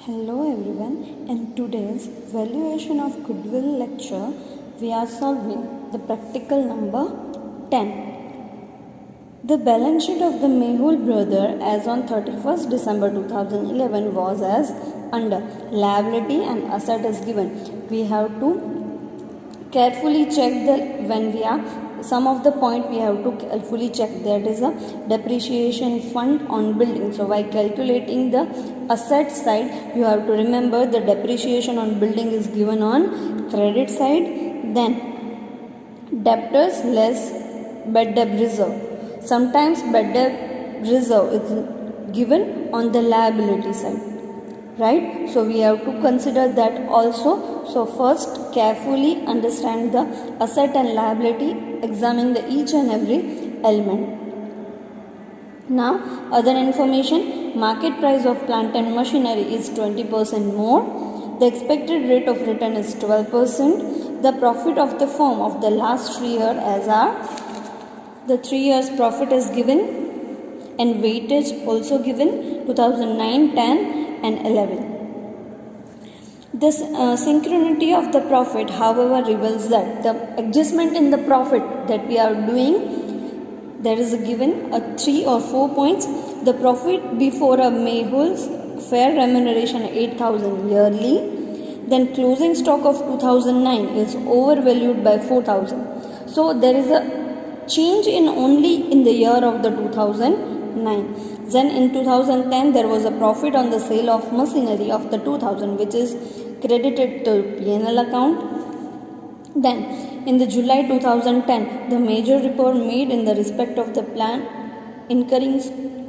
Hello everyone. In today's valuation of goodwill lecture, we are solving the practical number 10. The balance sheet of the Mehul brother as on 31st December 2011 was as under liability and asset is given. We have to carefully check when we are some of the point we have to carefully check. That is a depreciation fund on building. So while calculating the asset side, you have to remember the depreciation on building is given on credit side, then debtors less bad debt reserve. Sometimes bad debt reserve is given on the liability side, right? So we have to consider that also. So first carefully understand the asset and liability, examine the each and every element. Now other information, market price of plant and machinery is 20% more, the expected rate of return is 12%, the profit of the firm of the last 3 years as are the 3 years profit is given and weightage also given 2009, 10 and 11. This synchronity of the profit, however, reveals that the adjustment in the profit that we are doing, there is a given 3 or 4 points. The profit before a Mehul's fair remuneration 8,000 yearly, then closing stock of 2009 is overvalued by 4,000. So there is a change in only in the year of the 2009. Then in 2010 there was a profit on the sale of machinery of the 2000 which is credited to P&L account. Then in the July 2010 the major report made in the respect of the plant incurring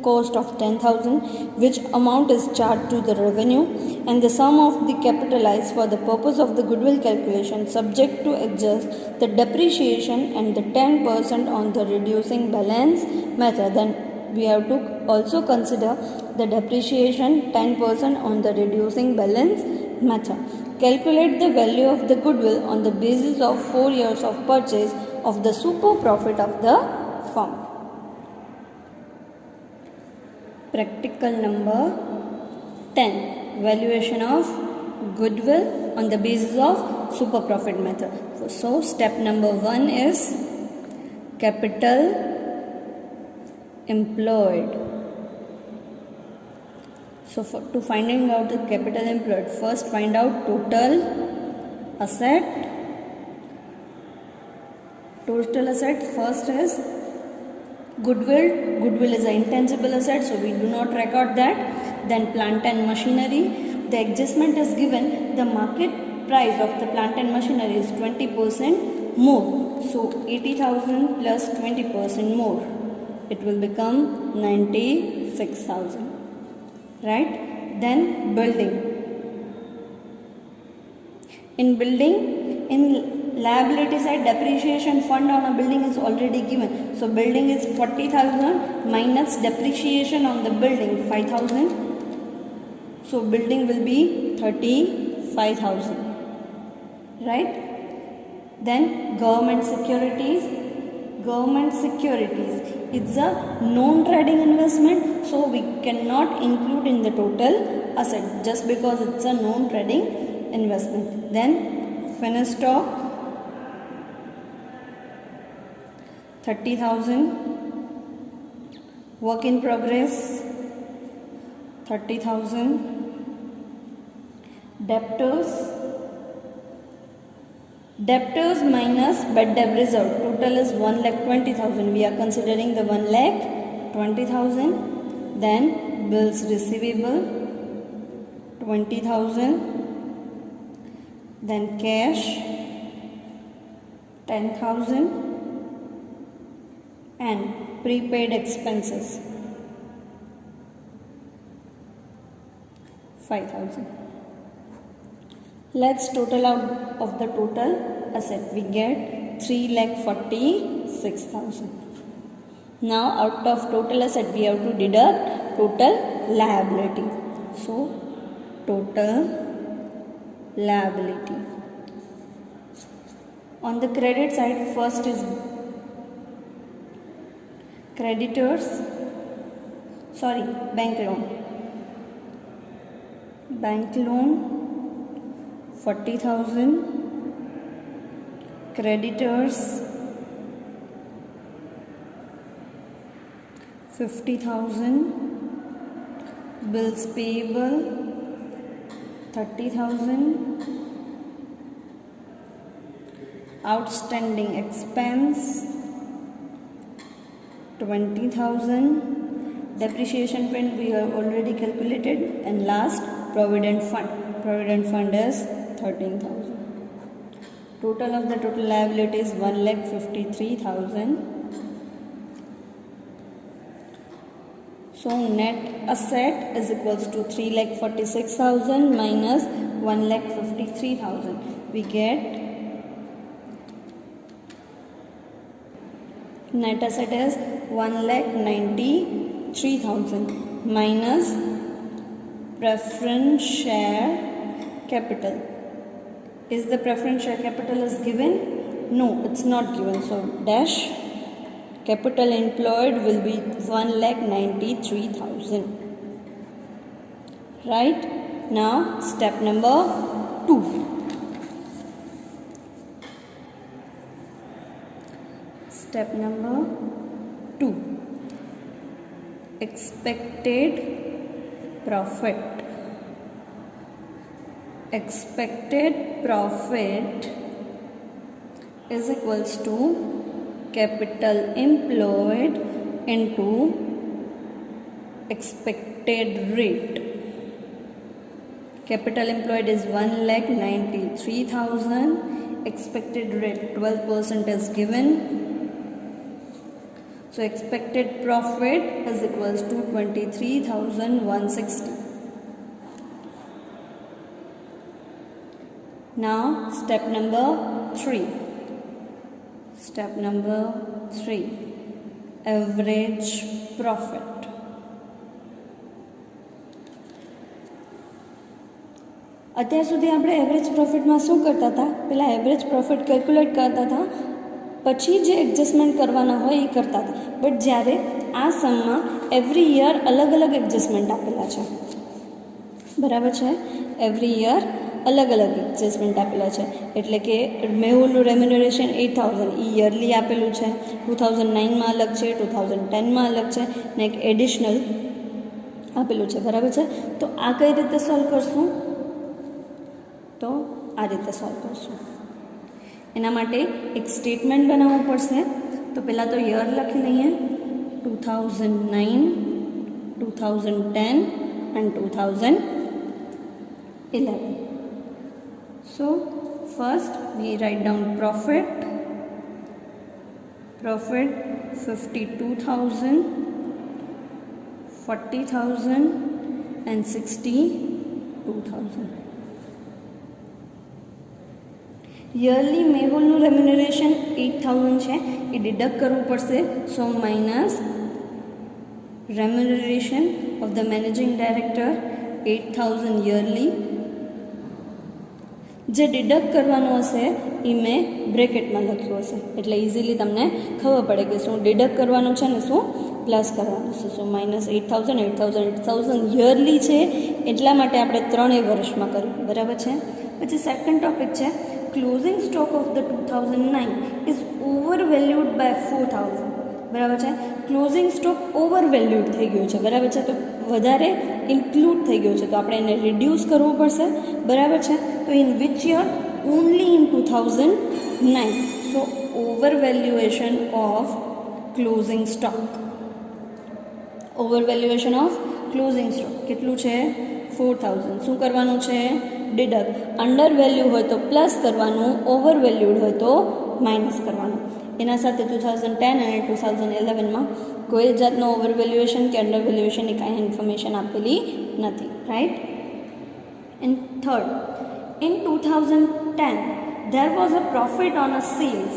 cost of 10,000 which amount is charged to the revenue and the sum of the capitalized for the purpose of the goodwill calculation subject to adjust the depreciation and the 10% on the reducing balance method. Then we have to also consider the depreciation 10% on the reducing balance method. Calculate the value of the goodwill on the basis of 4 years of purchase of the super profit of the firm. Practical number 10. Valuation of goodwill on the basis of super profit method. So step number 1 is capital employed. So to finding out the capital employed, first find out total asset. Total asset first is goodwill. Goodwill is an intangible asset, so we do not record that. Then plant and machinery. The adjustment is given. The market price of the plant and machinery is 20% more. So 80,000 plus 20% more. It will become 96,000. Right? Then building. In building, in liability side, depreciation fund on a building is already given. So building is 40,000 minus depreciation on the building 5,000. So building will be 35,000. Right? Then government securities. Government securities, it's a non-trading investment, so we cannot include in the total asset just because it's a non-trading investment. Then finished stock 30,000, work in progress 30,000, debtors minus bad debt reserve, total is 1,20,000. We are considering the 1,20,000. Then bills receivable 20,000. Then cash 10,000 and prepaid expenses 5,000. Let's total out of the total asset. We get 3,46,000. Now out of total asset we have to deduct total liability. So total liability. On the credit side, first is bank loan. Bank loan 40,000, creditors 50,000, bills payable 30,000, outstanding expense 20,000, depreciation print we have already calculated, and last provident fund is 13,000. Total of the total liabilities 1,53,000. So net asset is equals to 3,46,000 minus 1,53,000. We get net asset is 1,93,000 minus preference share capital. Is the preference share capital is given? No, it's not given. So dash capital employed will be 1,93,000. Right? Now step number 2. Step number 2. Expected profit. Expected profit is equals to capital employed into expected rate. Capital employed is 1,93,000. Expected rate 12% is given. So expected profit is equals to 23,160. Now step number 3. Step number 3. Average profit. અત્યાર સુધી આપણે average પ્રોફિટમાં શું કરતા હતા? પહેલાં average profit calculate કરતા હતા, પછી જે એડજસ્ટમેન્ટ કરવાના હોય એ કરતા હતા. બટ જ્યારે આ સમમાં એવરી યર અલગ અલગ એડજસ્ટમેન્ટ આપેલા છે, બરાબર છે? એવરી યર અલગ અલગ એડજસ્ટમેન્ટ આપેલા છે. એટલે કે મેહુલનું રેમ્યુનરેશન 8,000 એ યરલી આપેલું છે, 2009માં અલગ છે, 2010માં અલગ છે, ને એક એડિશનલ આપેલું છે, બરાબર છે? તો આ કઈ રીતે સોલ્વ કરશું? તો આ રીતે સોલ્વ કરશું. એના માટે એક સ્ટેટમેન્ટ બનાવવું પડશે. તો પહેલાં તો યર લખી લઈએ, 2009, 2010 and 2011. So first we write down profit 52,000, 40,000 and 62,000. Yearly મેહુલનું રેમ્યુનરેશન 8,000 છે, એ ડિડક્ટ કરવું પડશે. So minus remuneration of the managing director 8,000 yearly. જે ડિડક્ટ કરવાનું હશે એ મેં બ્રેકેટમાં લખ્યું હશે, એટલે ઇઝીલી તમને ખબર પડે કે શું ડિડક્ટ કરવાનું છે ને શું પ્લસ કરવાનું છે. સો માઇનસ 8,000, 8,000, 8,000 યરલી છે, એટલા માટે આપણે 3 વર્ષમાં કર્યું, બરાબર છે? પછી સેકન્ડ ટોપિક છે closing stock of the 2009 is overvalued by 4,000. બરાબર છે? ક્લોઝિંગ સ્ટોક ઓવર વેલ્યુડ થઈ ગયું છે, બરાબર છે? તો વધારે ઇન્ક્લુડ થઈ ગયું છે, તો આપણે એને રિડ્યુસ કરવું પડશે, બરાબર છે? તો in which year? Only in 2009. So over valuation of closing stock. Over valuation of closing stock કેટલું છે? 4,000. શું કરવાનું છે? ડિડક્ટ. અંડર વેલ્યુ હોય તો પ્લસ કરવાનું, ઓવર વેલ્યુડ હોય તો માઇનસ કરવાનું. એના સાથે 2010 અને 2011માં કોઈ જાતનો ઓવર વેલ્યુએશન કે અંડર વેલ્યુએશનની કાંઈ ઇન્ફોર્મેશન આપેલી નથી, right? And third, in 2010 there was a profit on a sales.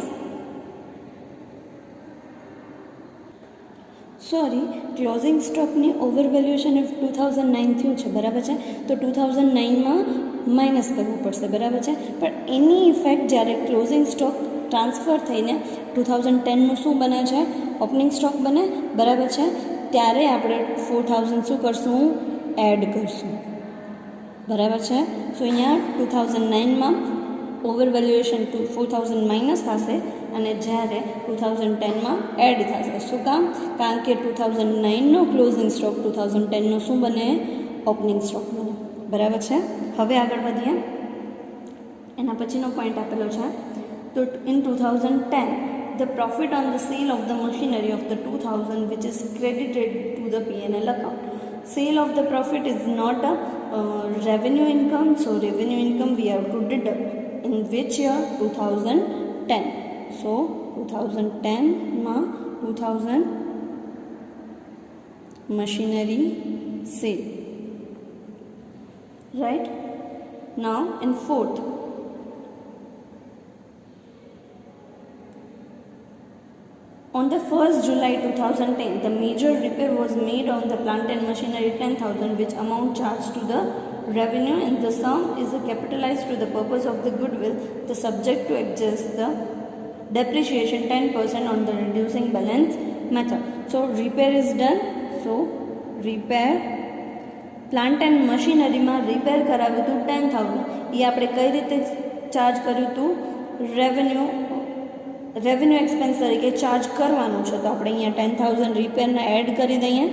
Sorry, closing સ્ટોકની ઓવર વેલ્યુએશન 2009 થયું છે, બરાબર છે? તો 2009માં માઇનસ કરવું પડશે, બરાબર છે? પણ એની ઇફેક્ટ જ્યારે ક્લોઝિંગ સ્ટોક ટ્રાન્સફર થઈને 2010નું શું બને છે? ઓપનિંગ સ્ટોક બને, બરાબર છે? ત્યારે આપણે 4,000 શું કરશું? એડ કરશું. बराबर है। सो अहींया 2009 में ओवर वेल्युएशन 4000 माइनस थशे अने ज्यारे 2010 में एड थशे। शुं काम? कारण के 2009 नो क्लोजिंग स्टॉक 2010 नो शुं बने? ओपनिंग स्टॉक बने। बराबर है। हवे आगळ वधीए। एना पछीनो पॉइंट आपेलो छे। तो इन 2010 the profit on the sale of the machinery of the 2000 which is credited to the P&L account. Sale of the profit is not a revenue income, so revenue income we have to deduct. In which year? 2010. So 2010 ma 2000 machinery sale, right? Now in fourth, on the 1st July 2010, the major repair was made on the plant and machinery 10,000, which amount charged to the revenue, and the sum is capitalized to the purpose of the goodwill. The subject to adjust the depreciation 10% on the reducing balance method. So repair is done. So repair plant and machinery में repair कराव्યું હતું 10,000. ये આપણે કઈ રીતે charge કર્યું હતું? Revenue expense तरीके charge करवानो छे। तो આપણે અહીંયા 10,000 रिपेरने एड करी दઈએ।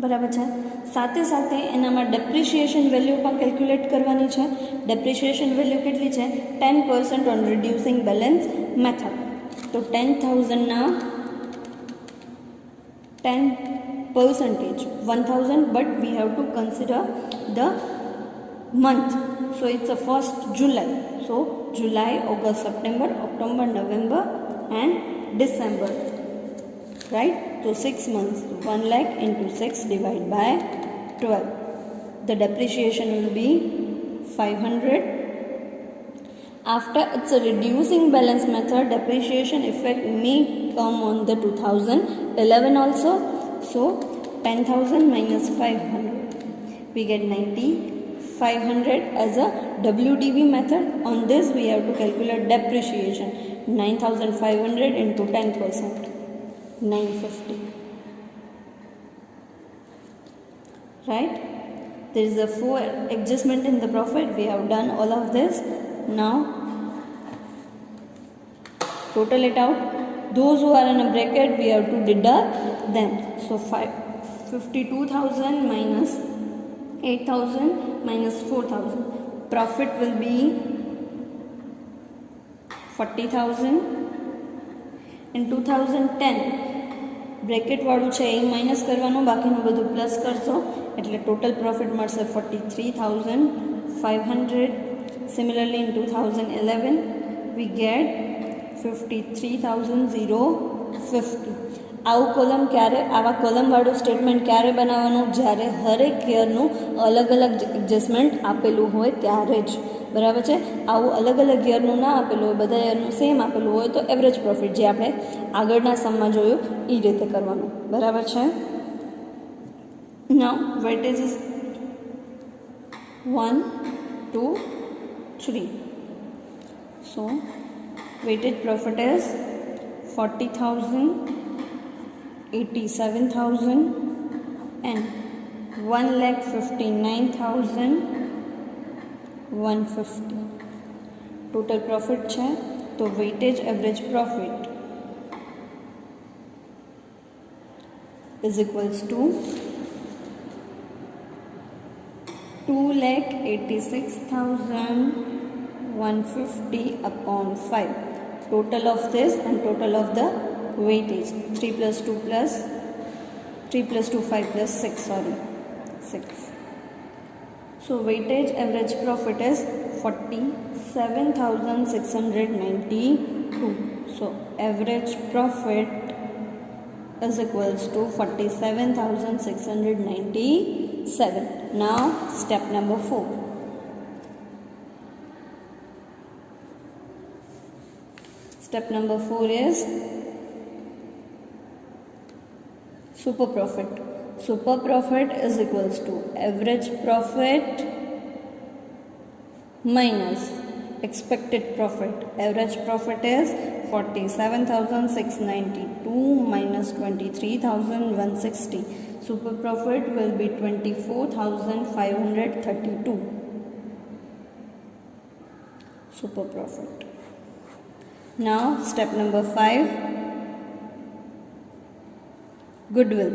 बराबर है। साथे साथे एनामां डेप्रिशिएशन वेल्यू पण केल्क्युलेट करवानी छे। डेप्रिशिएशन वेल्यू केटली छे? 10% ऑन रिड्यूसिंग बेलेंस मेथड। तो 10,000 ना 10% 1000, but we have to consider the month. So it's a 1st July. So July, August, September, October, November and December, right? So 6 months. 1 lakh into 6 divided by 12. The depreciation will be 500. After it's a reducing balance method, depreciation effect may come on the 2011 also. So 10,000 minus 500, we get 90,500 as a WDV method. On this we have to calculate depreciation. 9,500 into 10%, 950, right? There is a 4 adjustment in the profit. We have done all of this. Now total it out. Those who are in a bracket, we have to deduct them. So 52,000 minus 8,000 minus 4,000. Profit will be 40,000. In 2010 bracket वाळुं छे ए minus करवानुं, बाकीनुं बधुं plus करशो एटले total profit मळशे 43,500. Similarly in 2011 we get 53,050. આવું column ક્યારે, આવા કોલમવાળું statement ક્યારે બનાવવાનું? જ્યારે હરેક યરનું અલગ અલગ એડજસ્ટમેન્ટ આપેલું હોય ત્યારે જ. બરાબર છે? આવું અલગ અલગ યરનું ના આપેલું હોય, બધા યરનું સેમ આપેલું હોય તો એવરેજ પ્રોફિટ જે આપણે આગળના સમમાં જોયું એ રીતે કરવાનું. બરાબર છે? Now weightage is 1, 2, 3. So weighted profit is 40,000, 87,000 and 1,59,150. Total profit है। तो weightage average profit is equals to 2,86,150 upon 5. Total of this and total of the weightage 3 plus 2 plus 3 plus 2 5 plus 6, sorry 6. So weightage average profit is 47,692. So average profit is equals to 47,697. Now step number 4. Step number 4 is super profit. Super profit is equals to average profit minus expected profit. Average profit is 47,692 minus 23,160. Super profit will be 24,532. Super profit. Now step number 5, goodwill.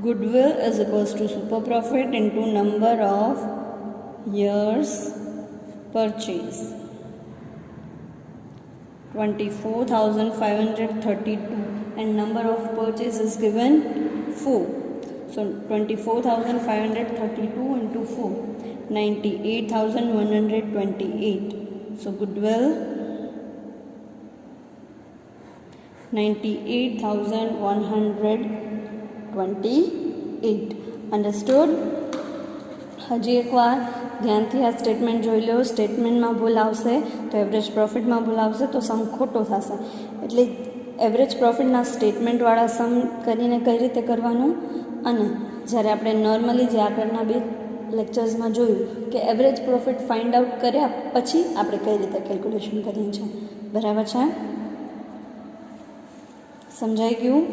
Goodwill is equals to super profit into number of years purchase. 24,532 and number of purchase is given 4. So 24,532 into 4, 98,128. So goodwill 98,128. Understood? હજી એકવાર ધ્યાનથી આ statement જોઈ લો. સ્ટેટમેન્ટમાં ભૂલ આવશે તો average પ્રોફિટમાં ભૂલ આવશે તો સમ ખોટો થશે. એટલે એવરેજ પ્રોફિટના સ્ટેટમેન્ટવાળા સમ કરીને કઈ રીતે કરવાનું, અને જ્યારે આપણે નોર્મલી જે આગળના બે લેક્ચર્સમાં જોયું કે એવરેજ પ્રોફિટ ફાઇન્ડ આઉટ કર્યા પછી આપણે કઈ રીતે કેલ્ક્યુલેશન કરીએ છીએ. બરાબર છે? સમજાઈ ગયું?